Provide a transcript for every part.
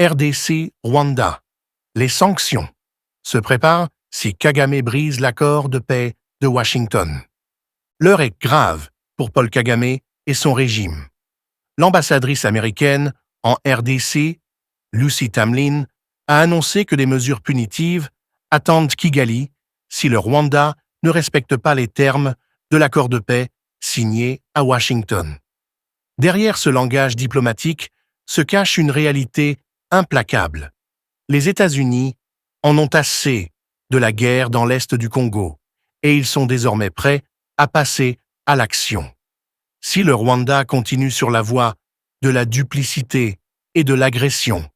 RDC-Rwanda. Les sanctions se préparent si Kagame brise l'accord de paix de Washington. L'heure est grave pour Paul Kagame et son régime. L'ambassadrice américaine en RDC, Lucy Tamlin, a annoncé que des mesures punitives attendent Kigali si le Rwanda ne respecte pas les termes de l'accord de paix signé à Washington. Derrière ce langage diplomatique se cache une réalité implacable. Les États-Unis en ont assez de la guerre dans l'est du Congo et ils sont désormais prêts à passer à l'action. Si le Rwanda continue sur la voie de la duplicité et de l'agression,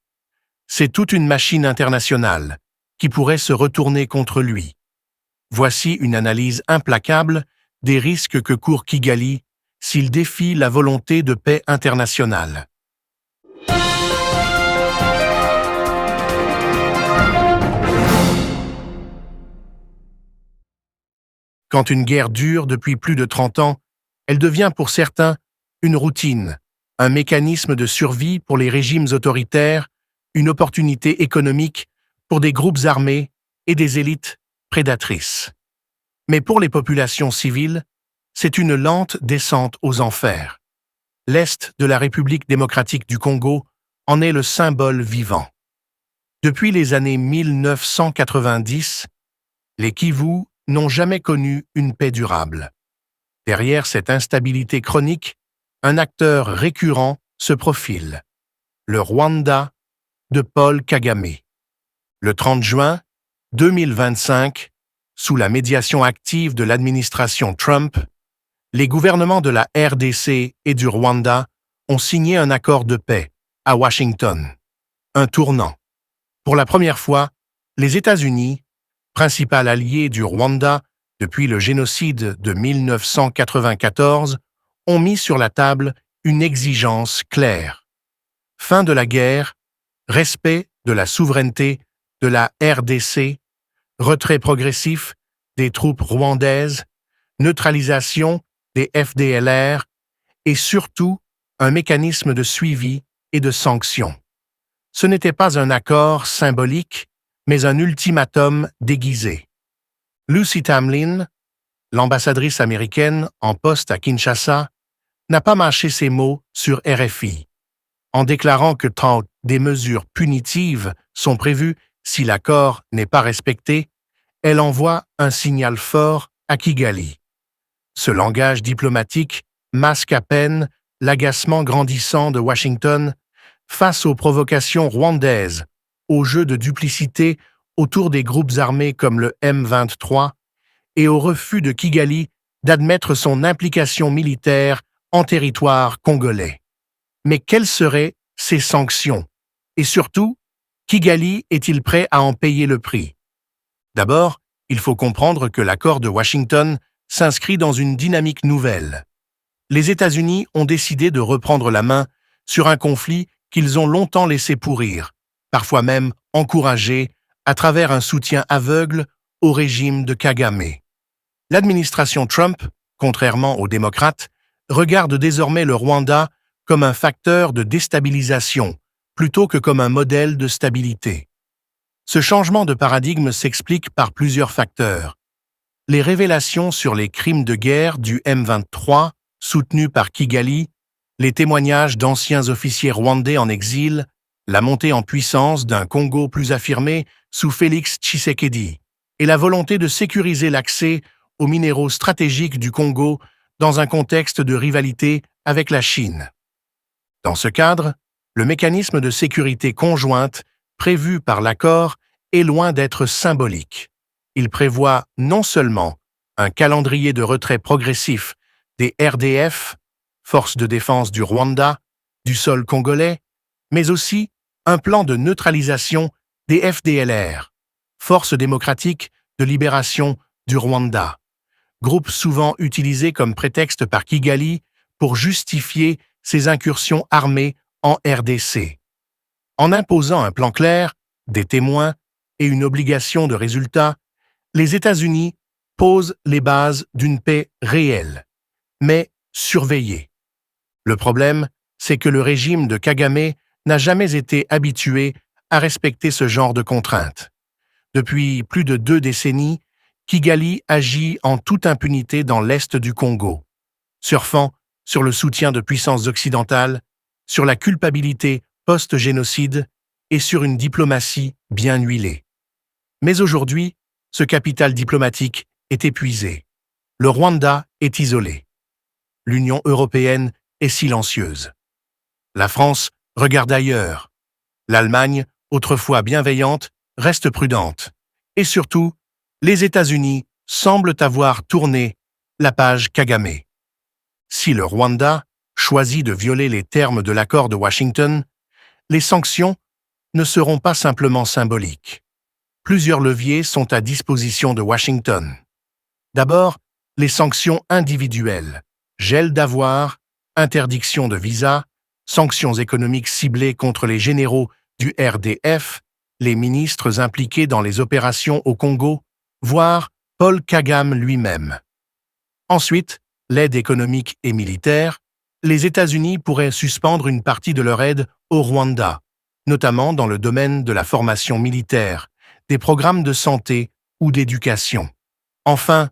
c'est toute une machine internationale qui pourrait se retourner contre lui. Voici une analyse implacable des risques que court Kigali s'il défie la volonté de paix internationale. Quand une guerre dure depuis plus de 30 ans, elle devient pour certains une routine, un mécanisme de survie pour les régimes autoritaires, une opportunité économique pour des groupes armés et des élites prédatrices. Mais pour les populations civiles, c'est une lente descente aux enfers. L'Est de la République démocratique du Congo en est le symbole vivant. Depuis les années 1990, les Kivu n'ont jamais connu une paix durable. Derrière cette instabilité chronique, un acteur récurrent se profile, le Rwanda de Paul Kagame. Le 30 juin 2025, sous la médiation active de l'administration Trump, les gouvernements de la RDC et du Rwanda ont signé un accord de paix à Washington. Un tournant. Pour la première fois, les États-Unis, principal allié du Rwanda depuis le génocide de 1994, ont mis sur la table une exigence claire. Fin de la guerre, respect de la souveraineté de la RDC, retrait progressif des troupes rwandaises, neutralisation des FDLR et surtout un mécanisme de suivi et de sanction. Ce n'était pas un accord symbolique, mais un ultimatum déguisé. Lucy Tamlin, l'ambassadrice américaine en poste à Kinshasa, n'a pas mâché ses mots sur RFI. En déclarant que tant des mesures punitives sont prévues si l'accord n'est pas respecté, elle envoie un signal fort à Kigali. Ce langage diplomatique masque à peine l'agacement grandissant de Washington face aux provocations rwandaises, aux jeux de duplicité autour des groupes armés comme le M23 et au refus de Kigali d'admettre son implication militaire en territoire congolais. Mais quelles seraient ces sanctions? Et surtout, Kigali est-il prêt à en payer le prix? D'abord, il faut comprendre que l'accord de Washington s'inscrit dans une dynamique nouvelle. Les États-Unis ont décidé de reprendre la main sur un conflit qu'ils ont longtemps laissé pourrir, parfois même encouragé à travers un soutien aveugle au régime de Kagame. L'administration Trump, contrairement aux démocrates, regarde désormais le Rwanda comme un facteur de déstabilisation plutôt que comme un modèle de stabilité. Ce changement de paradigme s'explique par plusieurs facteurs. Les révélations sur les crimes de guerre du M23, soutenus par Kigali, les témoignages d'anciens officiers rwandais en exil, la montée en puissance d'un Congo plus affirmé sous Félix Tshisekedi et la volonté de sécuriser l'accès aux minéraux stratégiques du Congo dans un contexte de rivalité avec la Chine. Dans ce cadre, le mécanisme de sécurité conjointe prévu par l'accord est loin d'être symbolique. Il prévoit non seulement un calendrier de retrait progressif des RDF, forces de défense du Rwanda, du sol congolais, mais aussi un plan de neutralisation des FDLR, forces démocratiques de libération du Rwanda, groupe souvent utilisé comme prétexte par Kigali pour justifier ses incursions armées en RDC. En imposant un plan clair, des témoins et une obligation de résultat, les États-Unis posent les bases d'une paix réelle, mais surveillée. Le problème, c'est que le régime de Kagame n'a jamais été habitué à respecter ce genre de contraintes. Depuis plus de 2 décennies, Kigali agit en toute impunité dans l'est du Congo, surfant sur le soutien de puissances occidentales, sur la culpabilité post-génocide et sur une diplomatie bien huilée. Mais aujourd'hui, ce capital diplomatique est épuisé. Le Rwanda est isolé. L'Union européenne est silencieuse. La France regarde ailleurs. L'Allemagne, autrefois bienveillante, reste prudente. Et surtout, les États-Unis semblent avoir tourné la page Kagame. Si le Rwanda choisit de violer les termes de l'accord de Washington, les sanctions ne seront pas simplement symboliques. Plusieurs leviers sont à disposition de Washington. D'abord, les sanctions individuelles, gel d'avoirs, interdiction de visas, sanctions économiques ciblées contre les généraux du RDF, les ministres impliqués dans les opérations au Congo, voire Paul Kagame lui-même. Ensuite, l'aide économique et militaire, les États-Unis pourraient suspendre une partie de leur aide au Rwanda, notamment dans le domaine de la formation militaire, des programmes de santé ou d'éducation. Enfin,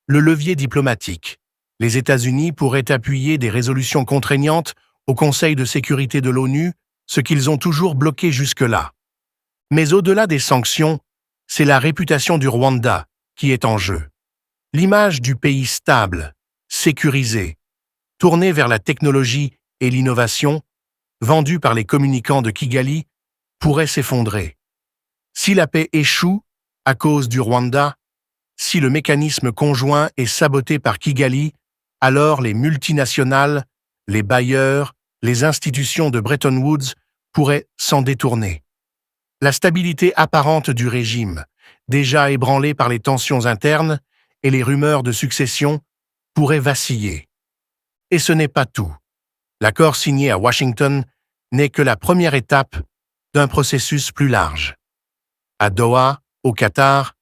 le levier diplomatique. Les États-Unis pourraient appuyer des résolutions contraignantes au Conseil de sécurité de l'ONU, ce qu'ils ont toujours bloqué jusque-là. Mais au-delà des sanctions, c'est la réputation du Rwanda qui est en jeu. L'image du pays stable, sécurisé, tourné vers la technologie et l'innovation, vendu par les communicants de Kigali, pourrait s'effondrer. Si la paix échoue à cause du Rwanda, si le mécanisme conjoint est saboté par Kigali, alors les multinationales, les bailleurs, les institutions de Bretton Woods pourraient s'en détourner. La stabilité apparente du régime, déjà ébranlée par les tensions internes et les rumeurs de succession, pourrait vaciller. Et ce n'est pas tout. L'accord signé à Washington n'est que la première étape d'un processus plus large. À Doha, au Qatar,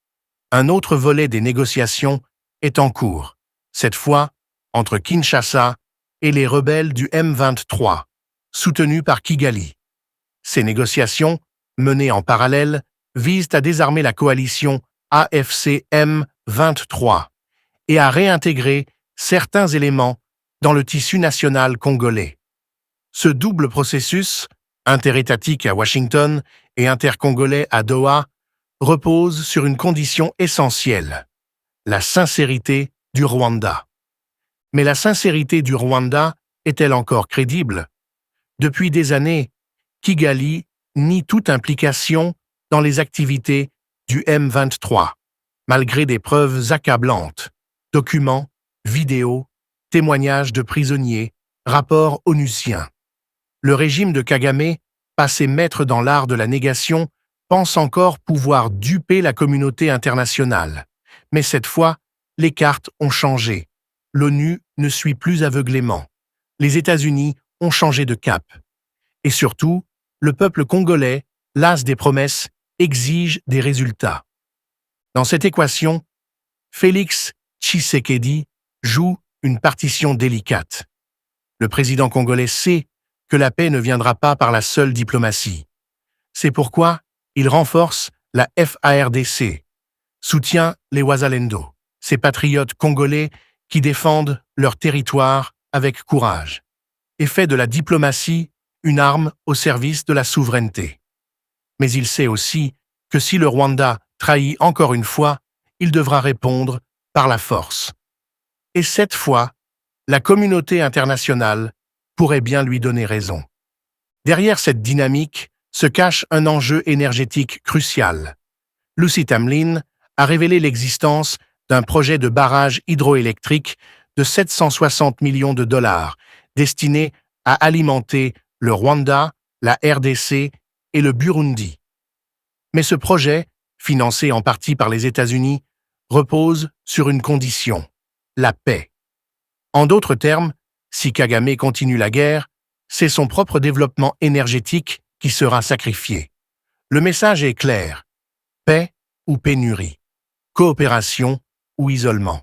un autre volet des négociations est en cours, cette fois entre Kinshasa et les rebelles du M23, soutenus par Kigali. Ces négociations, menées en parallèle, visent à désarmer la coalition AFC M23 et à réintégrer certains éléments dans le tissu national congolais. Ce double processus, interétatique à Washington et intercongolais à Doha, repose sur une condition essentielle, la sincérité du Rwanda. Mais la sincérité du Rwanda est-elle encore crédible? Depuis des années, Kigali nie toute implication dans les activités du M23, malgré des preuves accablantes, documents, vidéos, témoignages de prisonniers, rapports onusiens. Le régime de Kagame, passé maître dans l'art de la négation, pense encore pouvoir duper la communauté internationale. Mais cette fois, les cartes ont changé. L'ONU ne suit plus aveuglément. Les États-Unis ont changé de cap. Et surtout, le peuple congolais, las des promesses, exige des résultats. Dans cette équation, Félix Tshisekedi joue une partition délicate. Le président congolais sait que la paix ne viendra pas par la seule diplomatie. C'est pourquoi il renforce la FARDC, soutient les Wazalendo, ces patriotes congolais qui défendent leur territoire avec courage, et fait de la diplomatie une arme au service de la souveraineté. Mais il sait aussi que si le Rwanda trahit encore une fois, il devra répondre par la force. Et cette fois, la communauté internationale pourrait bien lui donner raison. Derrière cette dynamique se cache un enjeu énergétique crucial. Lucy Tamlin a révélé l'existence d'un projet de barrage hydroélectrique de 760 millions de dollars destiné à alimenter le Rwanda, la RDC et le Burundi. Mais ce projet, financé en partie par les États-Unis, repose sur une condition, la paix. En d'autres termes, si Kagame continue la guerre, c'est son propre développement énergétique qui sera sacrifié. Le message est clair, paix ou pénurie, coopération ou isolement.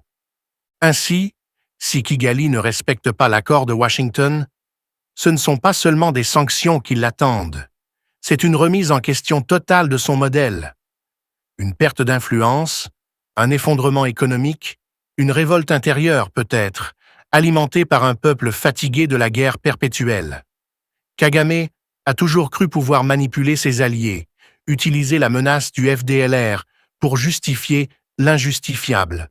Ainsi, si Kigali ne respecte pas l'accord de Washington, ce ne sont pas seulement des sanctions qui l'attendent. C'est une remise en question totale de son modèle. Une perte d'influence, un effondrement économique, une révolte intérieure peut-être, alimentée par un peuple fatigué de la guerre perpétuelle. Kagame a toujours cru pouvoir manipuler ses alliés, utiliser la menace du FDLR pour justifier l'injustifiable.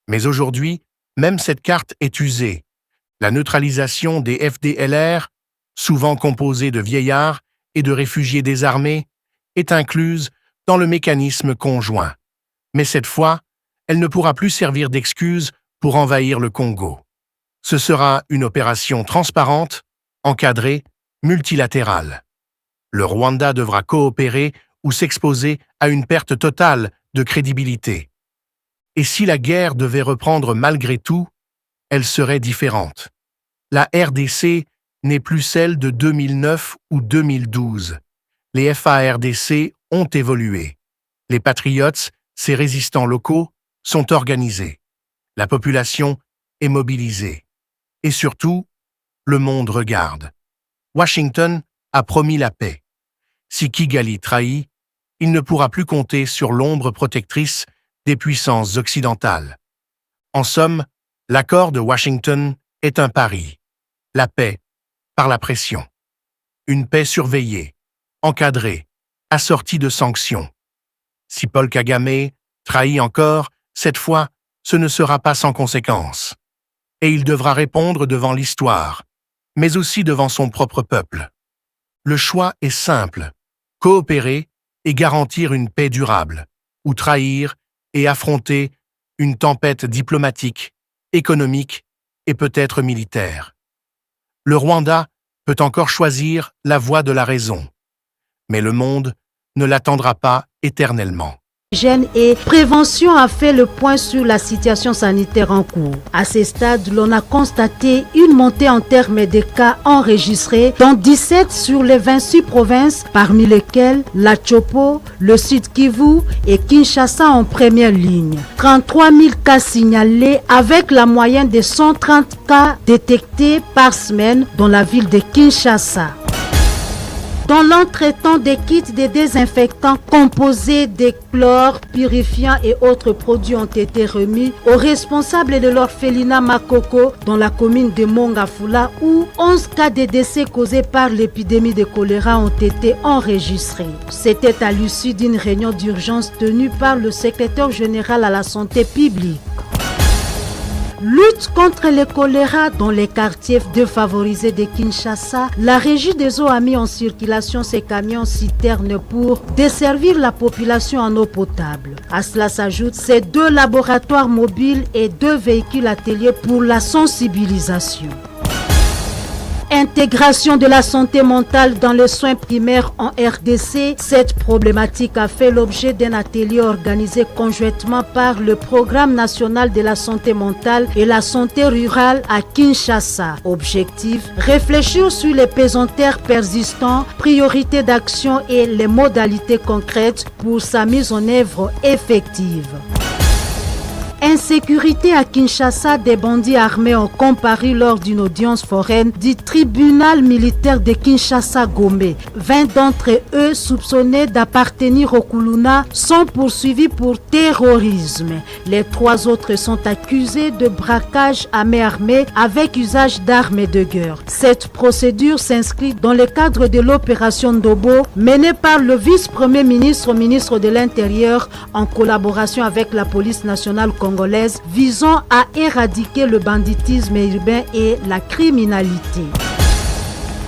Mais aujourd'hui, même cette carte est usée. La neutralisation des FDLR, souvent composée de vieillards et de réfugiés désarmés, est incluse dans le mécanisme conjoint. Mais cette fois, elle ne pourra plus servir d'excuse pour envahir le Congo. Ce sera une opération transparente, encadrée, multilatérale. Le Rwanda devra coopérer ou s'exposer à une perte totale de crédibilité. Et si la guerre devait reprendre malgré tout, elle serait différente. La RDC n'est plus celle de 2009 ou 2012. Les FARDC ont évolué. Les Patriots, ces résistants locaux, sont organisés. La population est mobilisée. Et surtout, le monde regarde. Washington a promis la paix. Si Kigali trahit, il ne pourra plus compter sur l'ombre protectrice des puissances occidentales. En somme, l'accord de Washington est un pari. La paix par la pression. Une paix surveillée, encadrée, assortie de sanctions. Si Paul Kagame trahit encore, cette fois, ce ne sera pas sans conséquence. Et il devra répondre devant l'histoire, mais aussi devant son propre peuple. Le choix est simple, coopérer et garantir une paix durable, ou trahir et affronter une tempête diplomatique, économique et peut-être militaire. Le Rwanda peut encore choisir la voie de la raison, mais le monde ne l'attendra pas éternellement. Hygiène et prévention a fait le point sur la situation sanitaire en cours. À ce stade, l'on a constaté une montée en termes de cas enregistrés dans 17 sur les 26 provinces, parmi lesquelles la Chopo, le Sud Kivu et Kinshasa en première ligne. 33 000 cas signalés avec la moyenne de 130 cas détectés par semaine dans la ville de Kinshasa. Dans l'entretemps, des kits de désinfectants composés de chlore, purifiants et autres produits ont été remis aux responsables de l'orphelinat Makoko dans la commune de Mongafula où 11 cas de décès causés par l'épidémie de choléra ont été enregistrés. C'était à l'issue d'une réunion d'urgence tenue par le secrétaire général à la santé publique. Lutte contre le choléra dans les quartiers défavorisés de Kinshasa, la régie des eaux a mis en circulation ses camions citernes pour desservir la population en eau potable. À cela s'ajoutent ces 2 laboratoires mobiles et 2 véhicules ateliers pour la sensibilisation. Intégration de la santé mentale dans les soins primaires en RDC, cette problématique a fait l'objet d'un atelier organisé conjointement par le Programme national de la santé mentale et la santé rurale à Kinshasa. Objectif, réfléchir sur les pesanteurs persistants, priorités d'action et les modalités concrètes pour sa mise en œuvre effective. Insécurité à Kinshasa, des bandits armés ont comparu lors d'une audience foraine du tribunal militaire de Kinshasa-Gombe. 20 d'entre eux, soupçonnés d'appartenir au Kuluna, sont poursuivis pour terrorisme. Les 3 autres sont accusés de braquage à main armée avec usage d'armes de guerre. Cette procédure s'inscrit dans le cadre de l'opération Ndobo menée par le vice-premier ministre, ministre de l'Intérieur, en collaboration avec la police nationale congolaise, visant à éradiquer le banditisme urbain et la criminalité.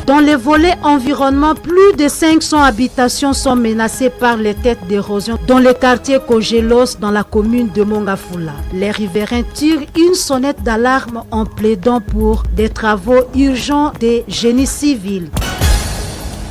Dans les volets environnement, plus de 500 habitations sont menacées par les têtes d'érosion dans le quartier Kogelos dans la commune de Mongafula. Les riverains tirent une sonnette d'alarme en plaidant pour des travaux urgents de génie civil.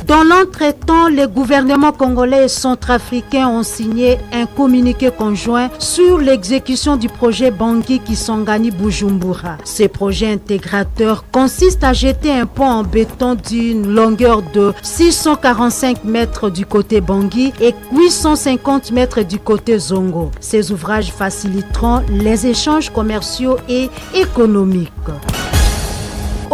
Dans l'entretemps, les gouvernements congolais et centrafricains ont signé un communiqué conjoint sur l'exécution du projet Bangui Kisangani Bujumbura. Ce projet intégrateur consiste à jeter un pont en béton d'une longueur de 645 mètres du côté Bangui et 850 mètres du côté Zongo. Ces ouvrages faciliteront les échanges commerciaux et économiques.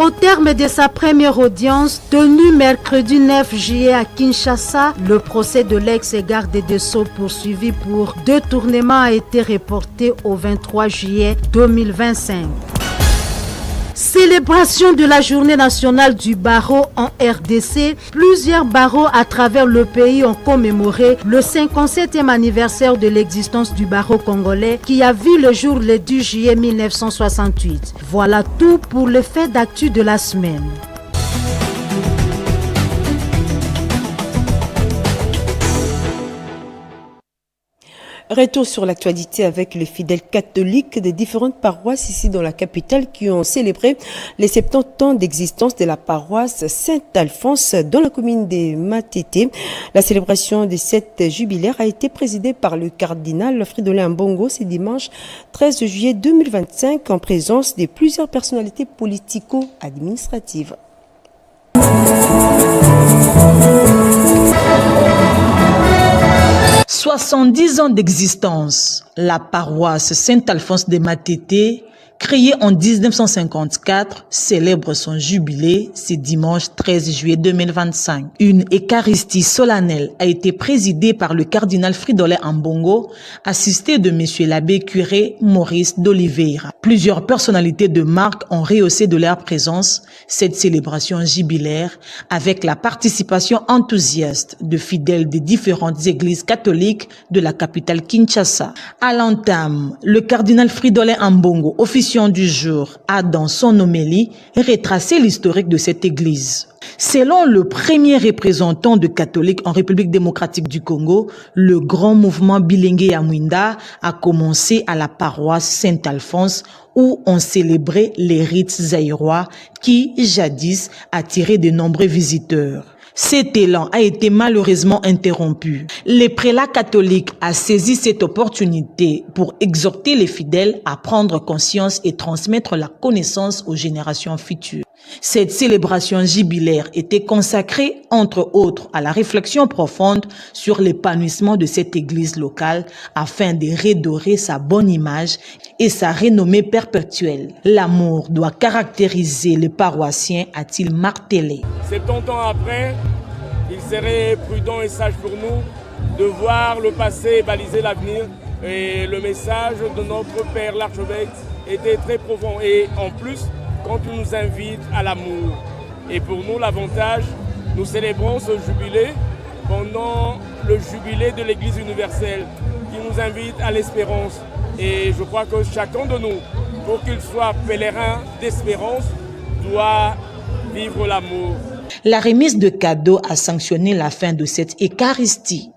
Au terme de sa première audience, tenue mercredi 9 juillet à Kinshasa, le procès de l'ex-garde des Sceaux poursuivi pour détournement a été reporté au 23 juillet 2025. Célébration de la journée nationale du barreau en RDC, plusieurs barreaux à travers le pays ont commémoré le 57e anniversaire de l'existence du barreau congolais qui a vu le jour le 10 juillet 1968. Voilà tout pour le fait d'actu de la semaine. Retour sur l'actualité avec les fidèles catholiques des différentes paroisses ici dans la capitale qui ont célébré les 70 ans d'existence de la paroisse Saint-Alphonse dans la commune de Matete. La célébration de cette jubilaire a été présidée par le cardinal Fridolin Ambongo ce dimanche 13 juillet 2025 en présence de plusieurs personnalités politico-administratives. 70 ans d'existence, la paroisse Saint-Alphonse de Matete, créée en 1954, célèbre son jubilé ce dimanche 13 juillet 2025. Une eucharistie solennelle a été présidée par le cardinal Fridolin Ambongo, assisté de M. l'abbé curé Maurice d'Oliveira. Plusieurs personnalités de marque ont rehaussé de leur présence cette célébration jubilaire avec la participation enthousiaste de fidèles des différentes églises catholiques de la capitale Kinshasa. À l'entame, le cardinal Fridolin Ambongo, officiant du jour, a dans son homélie retracé l'historique de cette église. Selon le premier représentant de catholiques en République démocratique du Congo, le grand mouvement Bilengue ya Mwinda a commencé à la paroisse Saint-Alphonse où on célébrait les rites zaïrois qui, jadis, attiraient de nombreux visiteurs. Cet élan a été malheureusement interrompu. Les prélats catholiques ont saisi cette opportunité pour exhorter les fidèles à prendre conscience et transmettre la connaissance aux générations futures. Cette célébration jubilaire était consacrée, entre autres, à la réflexion profonde sur l'épanouissement de cette église locale afin de redorer sa bonne image et sa renommée perpétuelle. L'amour doit caractériser les paroissiens, a-t-il martelé. 70 ans après, il serait prudent et sage pour nous de voir le passé baliser l'avenir. Et le message de notre Père l'archevêque était très profond. Et en plus, quand il nous invite à l'amour. Et pour nous, l'avantage, nous célébrons ce jubilé pendant le jubilé de l'Église universelle qui nous invite à l'espérance. Et je crois que chacun de nous, pour qu'il soit pèlerin d'espérance, doit vivre l'amour. La remise de cadeaux a sanctionné la fin de cette eucharistie.